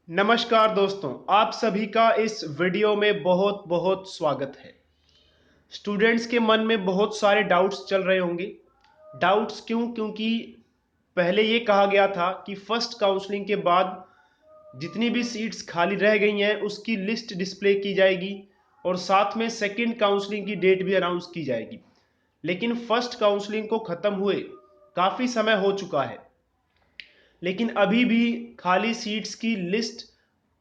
नमस्कार दोस्तों, आप सभी का इस वीडियो में बहुत बहुत स्वागत है। स्टूडेंट्स के मन में बहुत सारे डाउट्स चल रहे होंगे। डाउट्स क्यों? क्योंकि पहले ये कहा गया था कि फर्स्ट काउंसलिंग के बाद जितनी भी सीट्स खाली रह गई हैं उसकी लिस्ट डिस्प्ले की जाएगी और साथ में सेकंड काउंसलिंग की डेट भी अनाउंस की जाएगी। लेकिन फर्स्ट काउंसलिंग को ख़त्म हुए काफ़ी समय हो चुका है, लेकिन अभी भी खाली सीट्स की लिस्ट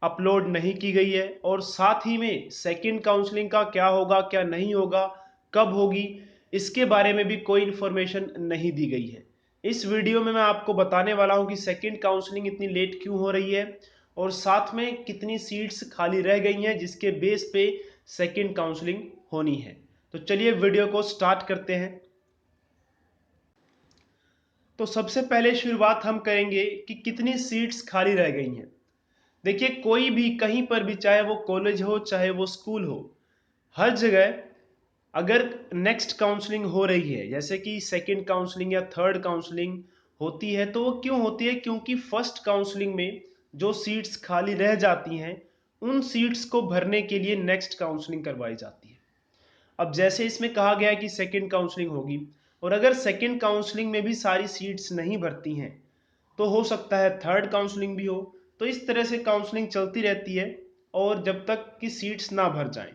अपलोड नहीं की गई है और साथ ही में सेकंड काउंसलिंग का क्या होगा, क्या नहीं होगा, कब होगी, इसके बारे में भी कोई इन्फॉर्मेशन नहीं दी गई है। इस वीडियो में मैं आपको बताने वाला हूं कि सेकंड काउंसलिंग इतनी लेट क्यों हो रही है और साथ में कितनी सीट्स खाली रह गई हैं जिसके बेस पे सेकंड काउंसलिंग होनी है। तो चलिए वीडियो को स्टार्ट करते हैं। तो सबसे पहले शुरुआत हम करेंगे कि कितनी सीट्स खाली रह गई हैं। देखिए, कोई भी कहीं पर भी, चाहे वो कॉलेज हो चाहे वो स्कूल हो, हर जगह अगर नेक्स्ट काउंसलिंग हो रही है, जैसे कि सेकंड काउंसलिंग या थर्ड काउंसलिंग होती है, तो वो क्यों होती है? क्योंकि फर्स्ट काउंसलिंग में जो सीट्स खाली रह जाती हैं उन सीट्स को भरने के लिए नेक्स्ट काउंसलिंग करवाई जाती है। अब जैसे इसमें कहा गया है कि सेकंड काउंसलिंग होगी और अगर सेकंड काउंसलिंग में भी सारी सीट्स नहीं भरती हैं तो हो सकता है थर्ड काउंसलिंग भी हो। तो इस तरह से काउंसलिंग चलती रहती है और जब तक कि सीट्स ना भर जाएं।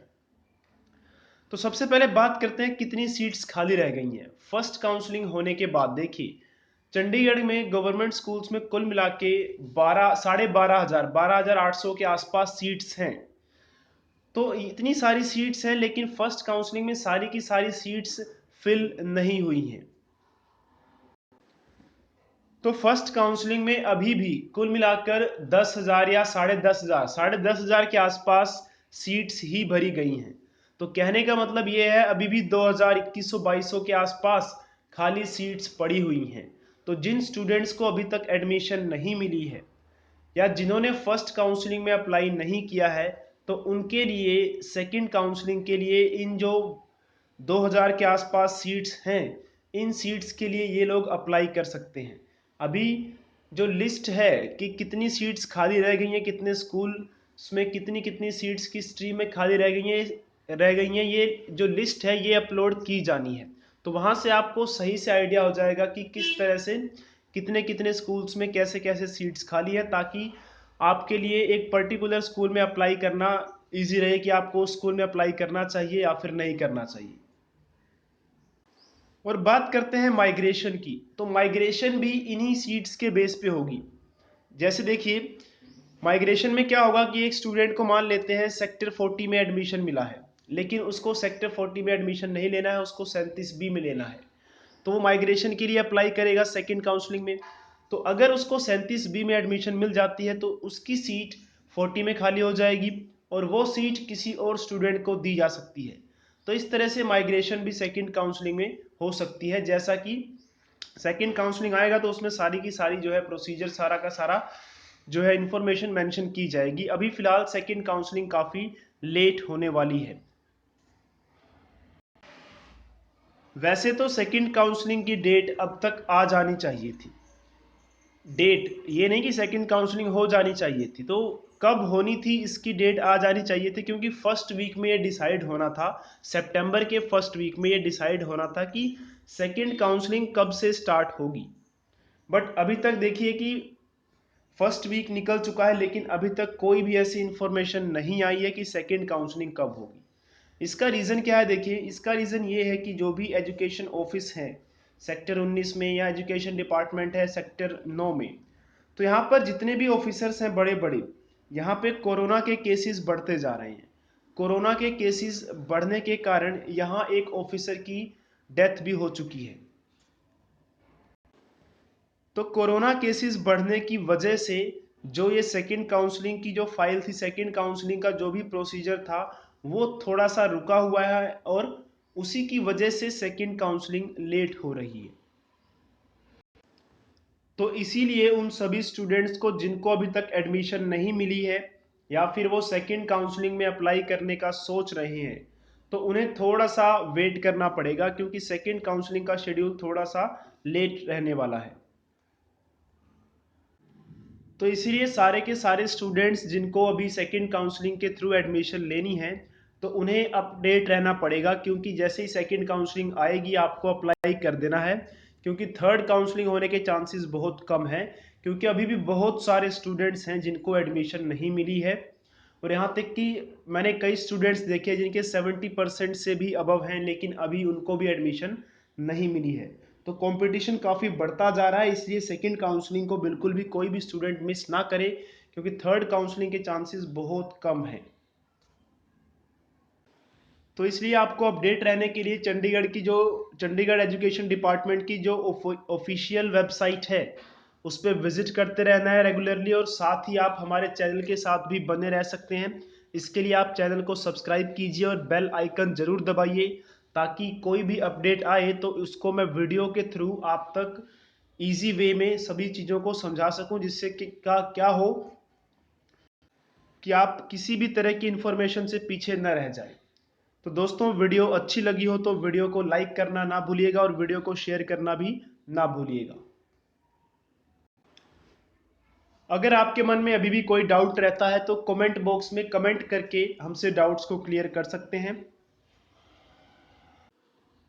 तो सबसे पहले बात करते हैं कितनी सीट्स खाली रह गई हैं फर्स्ट काउंसलिंग होने के बाद। देखिए, चंडीगढ़ में गवर्नमेंट स्कूल्स में कुल मिला के 12,800 के आसपास सीट्स हैं। तो इतनी सारी सीट्स हैं, लेकिन फर्स्ट काउंसलिंग में सारी की सारी सीट्स फिल नहीं हुई हैं। तो फर्स्ट काउंसलिंग में अभी भी कुल मिलाकर 10,000 या साढ़े दस हजार के आसपास सीट्स ही भरी गई हैं। तो कहने का मतलब ये है, अभी भी 2021-22 के आसपास खाली सीट्स पड़ी हुई हैं। तो जिन स्टूडेंट्स को अभी तक एडमिशन नहीं मिली है या जिन्होंने फर्स्ट काउंसलिंग में अप्लाई नहीं किया है, तो उनके लिए सेकंड काउंसलिंग के लिए इन जो 2000 के आसपास सीट्स हैं, इन सीट्स के लिए ये लोग अप्लाई कर सकते हैं। अभी जो लिस्ट है कि कितनी सीट्स खाली रह गई हैं, कितने स्कूल में कितनी कितनी सीट्स की स्ट्रीम में खाली रह गई हैं, ये जो लिस्ट है ये अपलोड की जानी है। तो वहाँ से आपको सही से आइडिया हो जाएगा कि किस तरह से कितने कितने स्कूल्स में कैसे कैसे सीट्स खाली है, ताकि आपके लिए एक पर्टिकुलर स्कूल में अप्लाई करना इजी रहे कि आपको उस स्कूल में अप्लाई करना चाहिए या फिर नहीं करना चाहिए। और बात करते हैं माइग्रेशन की, तो माइग्रेशन भी इन्हीं सीट्स के बेस पे होगी। जैसे देखिए, माइग्रेशन में क्या होगा कि एक स्टूडेंट को मान लेते हैं सेक्टर 40 में एडमिशन मिला है, लेकिन उसको सेक्टर 40 में एडमिशन नहीं लेना है, उसको 37B में लेना है। तो वो माइग्रेशन के लिए अप्लाई करेगा सेकंड काउंसलिंग में। तो अगर उसको 37B में एडमिशन मिल जाती है तो उसकी सीट 40 में खाली हो जाएगी और वो सीट किसी और स्टूडेंट को दी जा सकती है। तो इस तरह से माइग्रेशन भी सेकंड काउंसलिंग में हो सकती है। जैसा कि सेकंड काउंसलिंग आएगा तो उसमें सारी की सारी जो है प्रोसीजर, सारा का सारा जो है इंफॉर्मेशन मेंशन की जाएगी। अभी फिलहाल सेकंड काउंसलिंग काफ़ी लेट होने वाली है। वैसे तो सेकंड काउंसलिंग की डेट अब तक आ जानी चाहिए थी। डेट ये नहीं कि सेकंड काउंसलिंग हो जानी चाहिए थी, तो कब होनी थी इसकी डेट आ जानी चाहिए थी, क्योंकि फर्स्ट वीक में ये डिसाइड होना था। सितंबर के फर्स्ट वीक में ये डिसाइड होना था कि सेकंड काउंसलिंग कब से स्टार्ट होगी। बट अभी तक देखिए कि फर्स्ट वीक निकल चुका है, लेकिन अभी तक कोई भी ऐसी इंफॉर्मेशन नहीं आई है कि सेकंड काउंसलिंग कब होगी। इसका रीज़न क्या है? देखिए, इसका रीज़न ये है कि जो भी एजुकेशन ऑफिस हैं सेक्टर 19 में या एजुकेशन डिपार्टमेंट है सेक्टर 9 में, तो यहाँ पर जितने भी ऑफिसर्स हैं बड़े बड़े, यहाँ पे कोरोना के केसेस बढ़ते जा रहे हैं। कोरोना के केसेस बढ़ने के कारण यहाँ एक ऑफिसर की डेथ भी हो चुकी है। तो कोरोना केसेस बढ़ने की वजह से जो ये सेकंड काउंसलिंग की जो फाइल थी, सेकंड काउंसलिंग का जो भी प्रोसीजर था, वो थोड़ा सा रुका हुआ है और उसी की वजह से सेकंड काउंसलिंग लेट हो रही है। तो इसीलिए उन सभी स्टूडेंट्स को जिनको अभी तक एडमिशन नहीं मिली है या फिर वो सेकंड काउंसलिंग में अप्लाई करने का सोच रहे हैं, तो उन्हें थोड़ा सा वेट करना पड़ेगा, क्योंकि सेकंड काउंसलिंग का शेड्यूल थोड़ा सा लेट रहने वाला है। तो इसीलिए सारे के सारे स्टूडेंट्स जिनको अभी सेकंड काउंसलिंग के थ्रू एडमिशन लेनी है तो उन्हें अपडेट रहना पड़ेगा, क्योंकि जैसे ही सेकंड काउंसलिंग आएगी आपको अप्लाई कर देना है, क्योंकि थर्ड काउंसलिंग होने के चांसेस बहुत कम हैं, क्योंकि अभी भी बहुत सारे स्टूडेंट्स हैं जिनको एडमिशन नहीं मिली है। और यहाँ तक कि मैंने कई स्टूडेंट्स देखे हैं जिनके 70% से भी अबव हैं, लेकिन अभी उनको भी एडमिशन नहीं मिली है। तो कंपटीशन काफ़ी बढ़ता जा रहा है, इसलिए सेकंड काउंसलिंग को बिल्कुल भी कोई भी स्टूडेंट मिस ना करे, क्योंकि थर्ड काउंसलिंग के चांसेस बहुत कम हैं। तो इसलिए आपको अपडेट रहने के लिए चंडीगढ़ एजुकेशन डिपार्टमेंट की जो ऑफिशियल वेबसाइट है उस पर विजिट करते रहना है रेगुलरली, और साथ ही आप हमारे चैनल के साथ भी बने रह सकते हैं। इसके लिए आप चैनल को सब्सक्राइब कीजिए और बेल आइकन जरूर दबाइए, ताकि कोई भी अपडेट आए तो उसको मैं वीडियो के थ्रू आप तक इजी वे में सभी चीज़ों को समझा सकूं, जिससे कि क्या हो कि आप किसी भी तरह की इंफॉर्मेशन से पीछे न रह जाए। तो दोस्तों, वीडियो अच्छी लगी हो तो वीडियो को लाइक करना ना भूलिएगा और वीडियो को शेयर करना भी ना भूलिएगा। अगर आपके मन में अभी भी कोई डाउट रहता है तो कमेंट बॉक्स में कमेंट करके हमसे डाउट्स को क्लियर कर सकते हैं।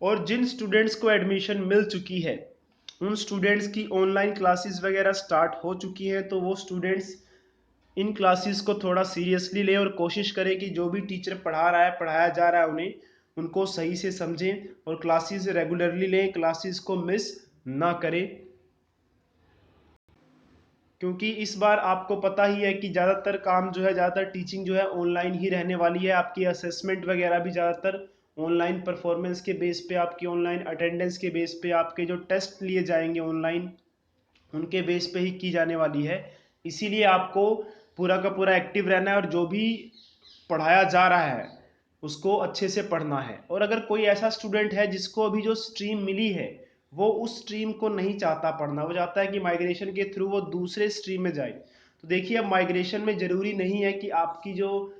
और जिन स्टूडेंट्स को एडमिशन मिल चुकी है उन स्टूडेंट्स की ऑनलाइन क्लासेस वगैरह स्टार्ट हो चुकी हैं, तो वो स्टूडेंट्स इन क्लासेस को थोड़ा सीरियसली लें और कोशिश करें कि जो भी टीचर पढ़ा रहा है पढ़ाया जा रहा है उन्हें उनको सही से समझें और क्लासेस रेगुलरली लें, क्लासेस को मिस ना करें। क्योंकि इस बार आपको पता ही है कि ज़्यादातर काम जो है, ज़्यादातर टीचिंग जो है ऑनलाइन ही रहने वाली है। आपकी असेसमेंट वगैरह भी ज़्यादातर ऑनलाइन परफॉर्मेंस के बेस पे, आपकी ऑनलाइन अटेंडेंस के बेस पे, आपके जो टेस्ट लिए जाएंगे ऑनलाइन उनके बेस पे ही की जाने वाली है। इसीलिए आपको पूरा का पूरा एक्टिव रहना है और जो भी पढ़ाया जा रहा है उसको अच्छे से पढ़ना है। और अगर कोई ऐसा स्टूडेंट है जिसको अभी जो स्ट्रीम मिली है वो उस स्ट्रीम को नहीं चाहता पढ़ना, वो चाहता है कि माइग्रेशन के थ्रू वो दूसरे स्ट्रीम में जाए, तो देखिए अब माइग्रेशन में ज़रूरी नहीं है कि आपकी जो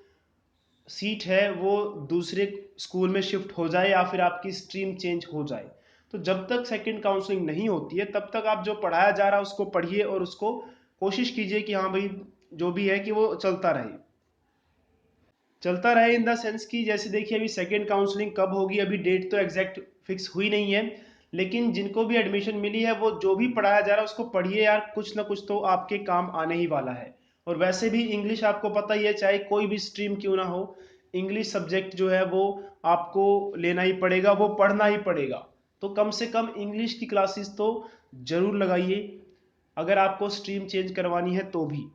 सीट है वो दूसरे स्कूल में शिफ्ट हो जाए या फिर आपकी स्ट्रीम चेंज हो जाए। तो जब तक सेकंड काउंसलिंग नहीं होती है तब तक आप जो पढ़ाया जा रहा है उसको पढ़िए और उसको कोशिश कीजिए कि हाँ भाई जो भी है कि वो चलता रहे इन द सेंस कि जैसे देखिए अभी सेकंड काउंसलिंग कब होगी, अभी डेट तो एग्जैक्ट फिक्स हुई नहीं है, लेकिन जिनको भी एडमिशन मिली है वो जो भी पढ़ाया जा रहा है उसको पढ़िए यार, कुछ ना कुछ तो आपके काम आने ही वाला है। और वैसे भी इंग्लिश आपको पता ही है, चाहे कोई भी स्ट्रीम क्यों ना हो, इंग्लिश सब्जेक्ट जो है वो आपको लेना ही पड़ेगा, वो पढ़ना ही पड़ेगा। तो कम से कम इंग्लिश की क्लासेस तो जरूर लगाइए, अगर आपको स्ट्रीम चेंज करवानी है तो भी।